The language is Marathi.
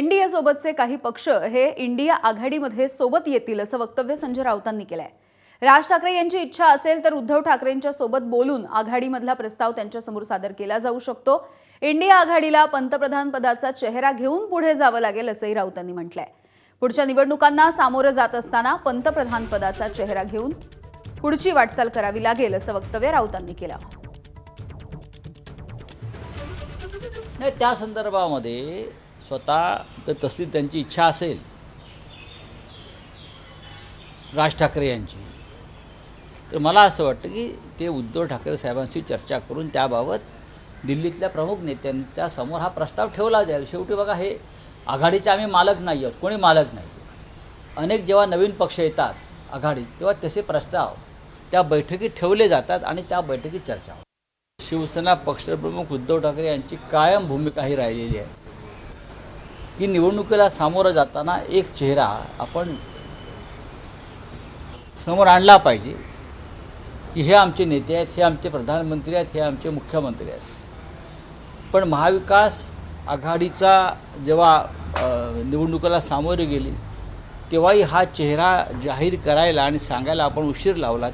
एनडीए सोबतचे काही पक्ष हे इंडिया आघाडीमध्ये सोबत येतील असं वक्तव्य संजय राऊतांनी केलंय। राज ठाकरे यांची इच्छा असेल तर उद्धव ठाकरेंच्या सोबत बोलून आघाडीमधला प्रस्ताव त्यांच्या समोर सादर केला जाऊ शकतो। इंडिया आघाडीला पंतप्रधान पदाचा चेहरा घेऊन पुढे जावं लागेल असंही राऊतांनी म्हटलंय। पुढच्या निवडणुकांना सामोरं जात असताना पंतप्रधान पदाचा चेहरा घेऊन पुढची वाटचाल करावी लागेल असं वक्तव्य राऊतांनी केलं। नाही, त्या संदर्भामध्ये स्वतः तर तसली त्यांची इच्छा असेल राज ठाकरे यांची, तर मला असं वाटतं की ते उद्धव ठाकरे साहेबांशी चर्चा करून त्याबाबत दिल्लीतल्या प्रमुख नेत्यांच्या समोर हा प्रस्ताव ठेवला जाईल। शेवटी बघा, हे आघाडीचे आम्ही मालक नाही आहोत, कोणी मालक नाही। अनेक जेव्हा नवीन पक्ष येतात आघाडीत तेव्हा तसे प्रस्ताव त्या बैठकीत ठेवले जातात आणि त्या बैठकीत चर्चा होते। शिवसेना पक्षप्रमुख उद्धव ठाकरे यांची कायम भूमिका ही राहिलेली आहे की निवडणुकीला सामोरं जाताना एक चेहरा आपण समोर आणला पाहिजे की हे आमचे नेते आहेत, हे आमचे प्रधानमंत्री आहेत, हे आमचे मुख्यमंत्री आहेत। पण महाविकास आघाडीचा जेव्हा निवडणुकीला सामोरे गेली तेव्हाही हा चेहरा जाहीर करायला आणि सांगायला आपण उशीर लावला।